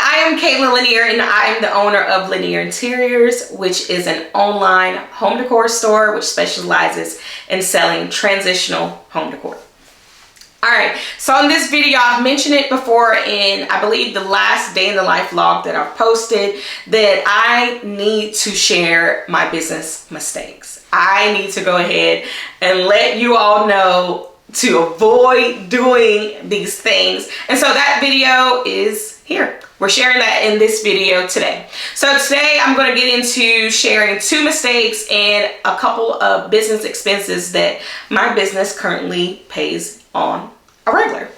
I am Caitlin Lanier, and I am the owner of Lanier Interiors, which is an online home decor store which specializes in selling transitional home decor. Alright, so in this video, I've mentioned it before in, I believe, the last day in the life vlog that I've posted, that I need to share my business mistakes. I need to go ahead and let you all know to avoid doing these things. And so that video is here. We're sharing that in this video today. So today I'm going to get into sharing 2 mistakes and a couple of business expenses that my business currently pays on a regular.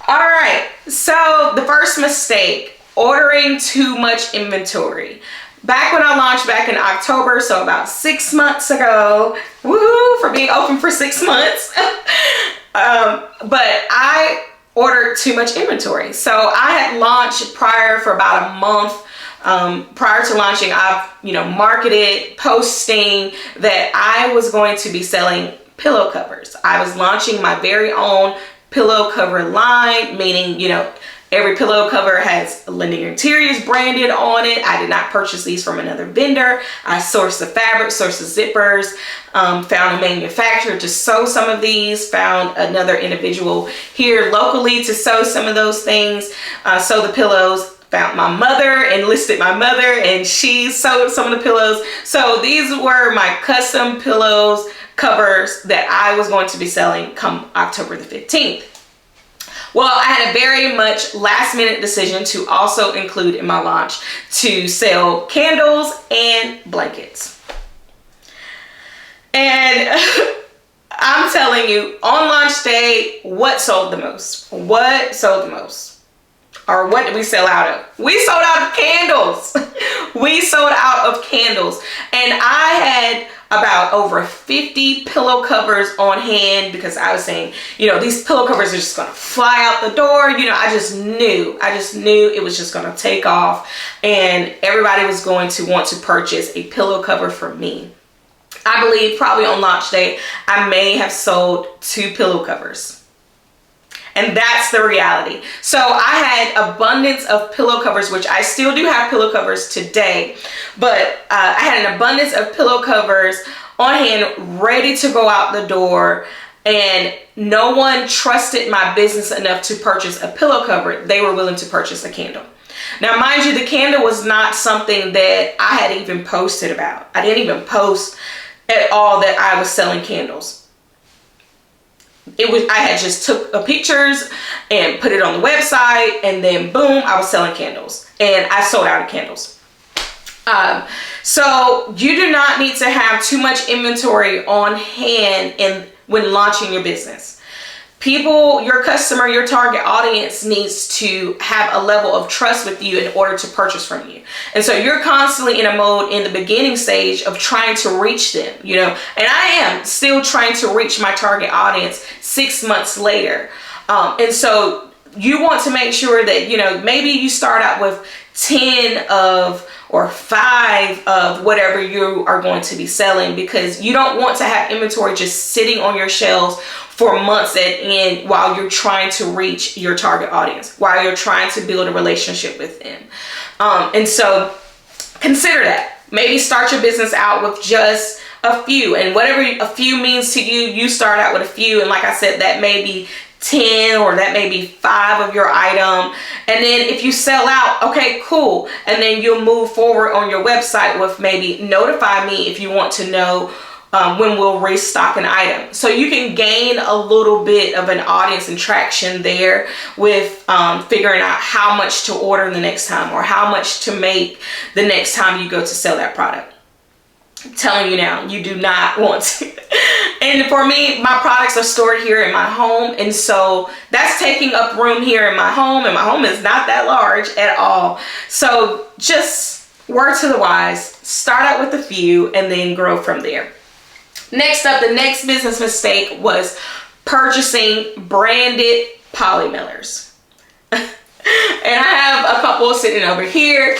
All right, so the first mistake, ordering too much inventory. Back when I launched back in October, so about 6 months ago, woohoo, for being open for 6 months. But I ordered too much inventory. So I had launched prior for about a month. Prior to launching, I've marketed, posting that I was going to be selling pillow covers. I was launching my very own pillow cover line, meaning every pillow cover has Lanier Interiors branded on it. I did not purchase these from another vendor. I sourced the fabric, sourced the zippers, found a manufacturer to sew some of these, found another individual here locally to sew some of those things, sew the pillows, found my mother, enlisted my mother, and she sewed some of the pillows. So these were my custom pillows covers that I was going to be selling come October the 15th. Well, I had a very much last minute decision to also include in my launch to sell candles and blankets. And I'm telling you, on launch day, what sold the most? What sold the most? Or what did we sell out of? We sold out of candles. We sold out of candles. And I had about over 50 pillow covers on hand because I was saying, these pillow covers are just gonna fly out the door. I just knew it was just gonna take off and everybody was going to want to purchase a pillow cover for me. I believe probably on launch day, I may have sold 2 pillow covers. And that's the reality. So I had abundance of pillow covers, which I still do have pillow covers today, but I had an abundance of pillow covers on hand, ready to go out the door, and no one trusted my business enough to purchase a pillow cover. They were willing to purchase a candle. Now, mind you, the candle was not something that I had even posted about. I didn't even post at all that I was selling candles. I had just took pictures and put it on the website, and then boom, I was selling candles, and I sold out of candles. So you do not need to have too much inventory on hand when launching your business. People, your customer, your target audience needs to have a level of trust with you in order to purchase from you. And so you're constantly in a mode in the beginning stage of trying to reach them, and I am still trying to reach my target audience 6 months later. And so you want to make sure that, maybe you start out with 10 of or 5 of whatever you are going to be selling, because you don't want to have inventory just sitting on your shelves for months at end while you're trying to reach your target audience, while you're trying to build a relationship with them. And so consider that. Maybe start your business out with just a few, and whatever a few means to you, you start out with a few. And like I said, that may be 10 or that may be 5 of your item, and then if you sell out, okay, cool, and then you'll move forward on your website with maybe notify me if you want to know when we'll restock an item. So you can gain a little bit of an audience and traction there with figuring out how much to order the next time or how much to make the next time you go to sell that product. I'm telling you now, you do not want to. And for me, my products are stored here in my home, and so that's taking up room here in my home, and my home is not that large at all. So just word to the wise, start out with a few and then grow from there. Next up, the next business mistake was purchasing branded poly mailers. And I have a couple sitting over here.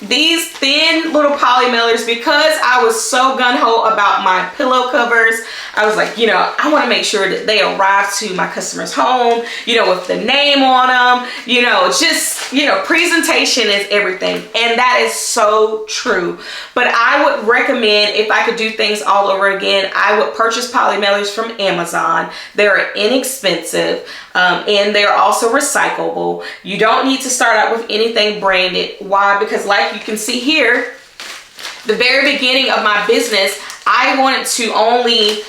these thin little poly mailers, because I was so gung-ho about my pillow covers, I was like, I want to make sure that they arrive to my customer's home, with the name on them, presentation is everything. And that is so true. But I would recommend, if I could do things all over again, I would purchase poly mailers from Amazon. They're inexpensive, and they're also recyclable. You don't need to start out with anything branded. Why? Because like you can see here, the very beginning of my business, I wanted to only,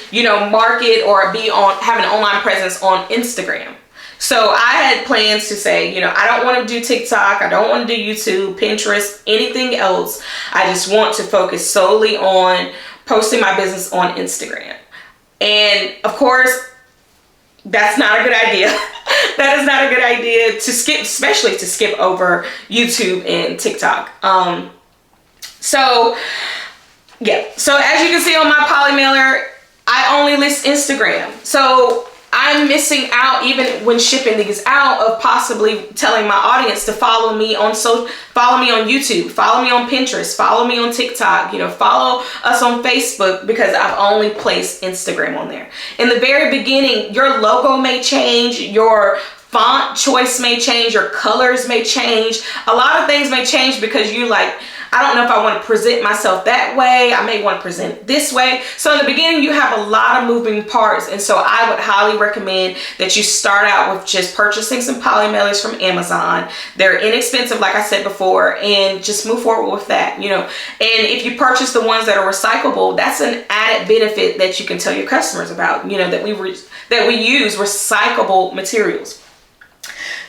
market or have an online presence on Instagram. So I had plans to say, I don't want to do TikTok. I don't want to do YouTube, Pinterest, anything else. I just want to focus solely on posting my business on Instagram. And of course, that's not a good idea. That is not a good idea to skip, especially to skip over YouTube and TikTok. So as you can see on my poly mailer, I only list Instagram. So I'm missing out, even when shipping these out, of possibly telling my audience to follow me on YouTube, follow me on Pinterest, follow me on TikTok, follow us on Facebook, because I've only placed Instagram on there. In the very beginning, your logo may change, your font choice may change, your colors may change. A lot of things may change because I don't know if I want to present myself that way. I may want to present it this way. So in the beginning, you have a lot of moving parts. And so I would highly recommend that you start out with just purchasing some poly mailers from Amazon. They're inexpensive, like I said before, and just move forward with that, And if you purchase the ones that are recyclable, that's an added benefit that you can tell your customers about, that we use recyclable materials.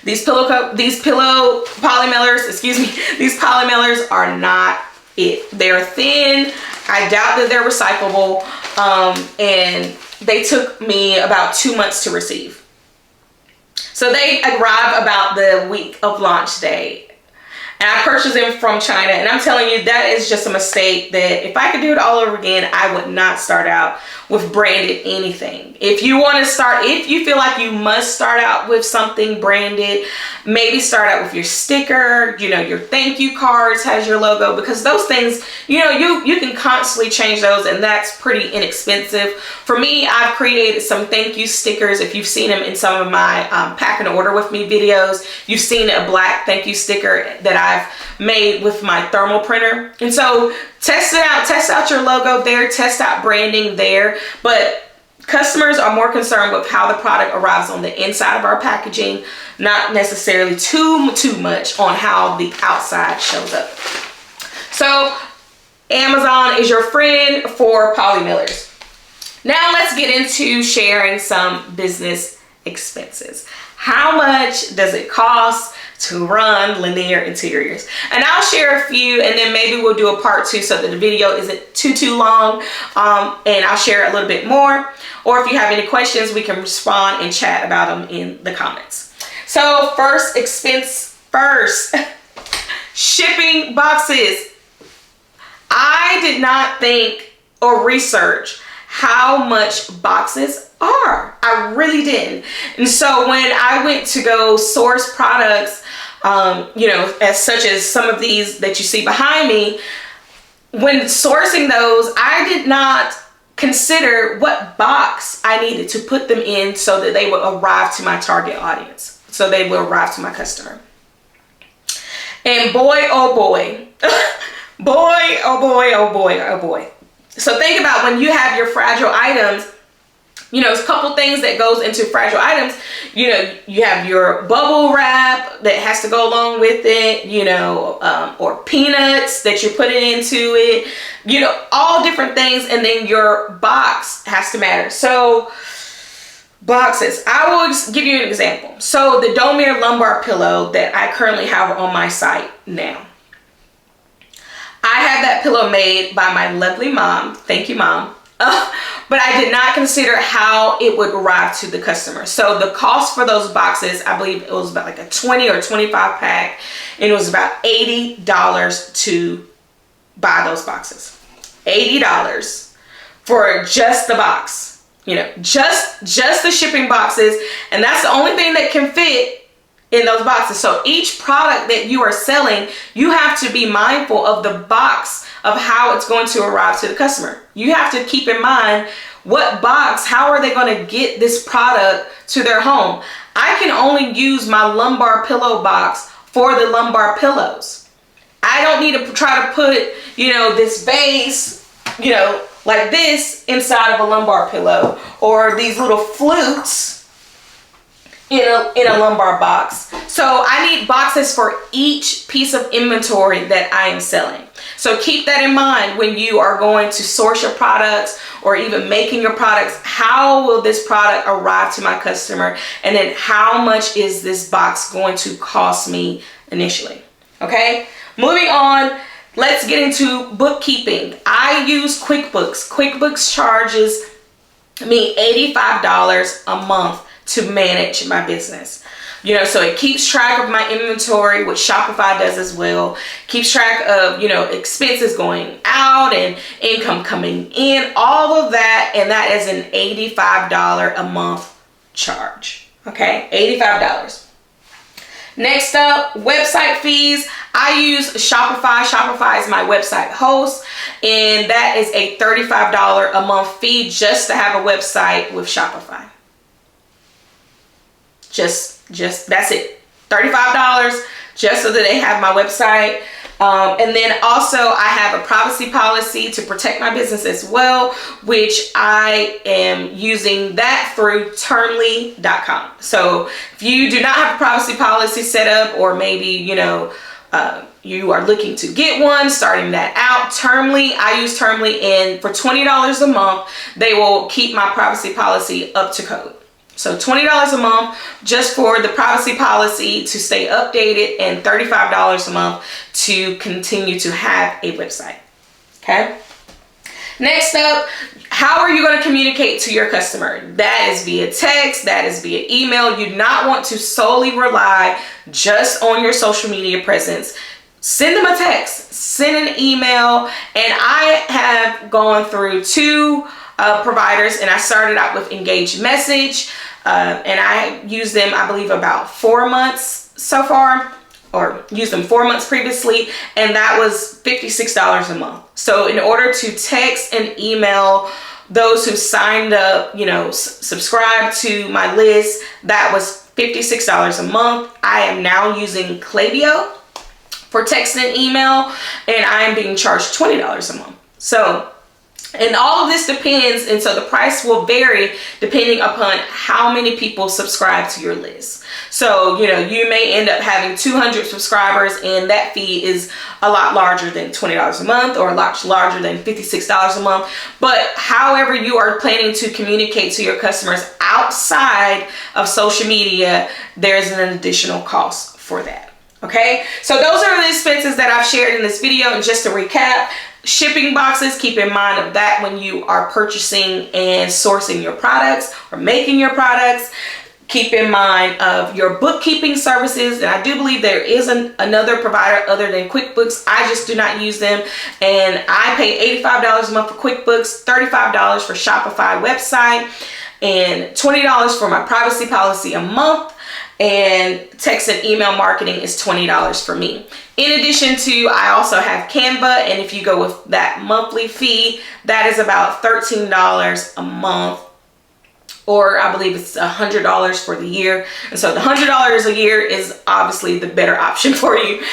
These pillow poly mailers, these poly mailers are not it. They're thin. I doubt that they're recyclable. And they took me about 2 months to receive. So they arrive about the week of launch day. And I purchased them from China. And I'm telling you, that is just a mistake that if I could do it all over again, I would not start out with branded anything. If you feel like you must start out with something branded, maybe start out with your sticker, your thank you cards has your logo, because those things, you can constantly change those, and that's pretty inexpensive. For me, I've created some thank you stickers. If you've seen them in some of my pack and order with me videos, you've seen a black thank you sticker that I've made with my thermal printer. And so test out your logo there, test out branding there. But customers are more concerned with how the product arrives on the inside of our packaging, not necessarily too much on how the outside shows up. So Amazon is your friend for poly mailers. Now let's get into sharing some business expenses. How much does it cost to run Lanier Interiors? And I'll share a few, and then maybe we'll do a part 2 so that the video isn't too long, and I'll share a little bit more. Or if you have any questions, we can respond and chat about them in the comments. So first expense first, shipping boxes. I did not think or research how much boxes are. I really didn't. And so when I went to go source products, as such as some of these that you see behind me, when sourcing those, I did not consider what box I needed to put them in so that they would arrive to my target audience, so they will arrive to my customer. And boy, oh boy, boy, oh boy, oh boy, oh boy. So think about when you have your fragile items, there's a couple things that goes into fragile items. You have your bubble wrap that has to go along with it, or peanuts that you're putting into it, all different things. And then your box has to matter. So boxes, I will give you an example. So the Domir lumbar pillow that I currently have on my site now, I had that pillow made by my lovely mom. Thank you, Mom. But I did not consider how it would arrive to the customer. So the cost for those boxes, I believe it was about like a 20 or 25 pack, and it was about $80 to buy those boxes. $80 for just the box, just the shipping boxes, and that's the only thing that can fit in those boxes. So each product that you are selling, you have to be mindful of the box of how it's going to arrive to the customer. You have to keep in mind what box, how are they going to get this product to their home? I can only use my lumbar pillow box for the lumbar pillows. I don't need to try to put, this base, like this inside of a lumbar pillow, or these little flutes in a lumbar box. So I need boxes for each piece of inventory that I am selling. So keep that in mind when you are going to source your products or even making your products. How will this product arrive to my customer? And then how much is this box going to cost me initially? Okay, moving on. Let's get into bookkeeping. I use QuickBooks. QuickBooks charges me $85 a month to manage my business. So it keeps track of my inventory, which Shopify does as well. Keeps track of, expenses going out and income coming in, all of that. And that is an $85 a month charge. Okay, $85. Next up, website fees. I use Shopify. Shopify is my website host, and that is a $35 a month fee just to have a website with Shopify. Just that's it. $35 just so that they have my website. And then also I have a privacy policy to protect my business as well, which I am using that through Termly.com. So if you do not have a privacy policy set up, or maybe, you are looking to get one, starting that out, Termly, I use Termly, and for $20 a month, they will keep my privacy policy up to code. So $20 a month just for the privacy policy to stay updated, and $35 a month to continue to have a website. Okay. Next up, how are you going to communicate to your customer? That is via text, that is via email. You do not want to solely rely just on your social media presence. Send them a text, send an email, and I have gone through two providers, and I started out with Engage Message, and I used them, I believe, about 4 months so far, or used them 4 months previously, and that was $56 a month. So in order to text and email those who signed up, subscribe to my list, that was $56 a month. I am now using Klaviyo for text and email, and I am being charged $20 a month. So, and all of this depends, and so the price will vary depending upon how many people subscribe to your list. So, you may end up having 200 subscribers, and that fee is a lot larger than $20 a month, or a lot larger than $56 a month. But however you are planning to communicate to your customers outside of social media, there's an additional cost for that. Okay, so those are the expenses that I've shared in this video. And just to recap, shipping boxes, keep in mind of that when you are purchasing and sourcing your products or making your products. Keep in mind of your bookkeeping services, and I do believe there is another provider other than QuickBooks. I just do not use them, and I pay $85 a month for QuickBooks, $35 for Shopify website, and $20 for my privacy policy a month. And text and email marketing is $20 for me. In addition to, I also have Canva, and if you go with that monthly fee, that is about $13 a month, or I believe it's $100 for the year. And so the $100 a year is obviously the better option for you.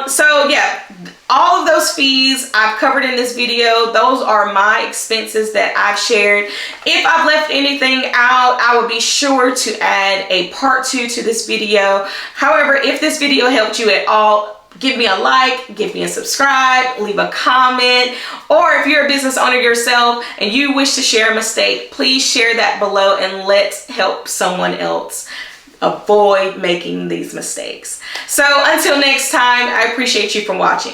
So yeah, all of those fees I've covered in this video. Those are my expenses that I've shared. If I've left anything out, I will be sure to add a part 2 to this video. However, if this video helped you at all, give me a like, give me a subscribe, leave a comment, or if you're a business owner yourself and you wish to share a mistake, please share that below, and let's help someone else avoid making these mistakes. So until next time, I appreciate you for watching.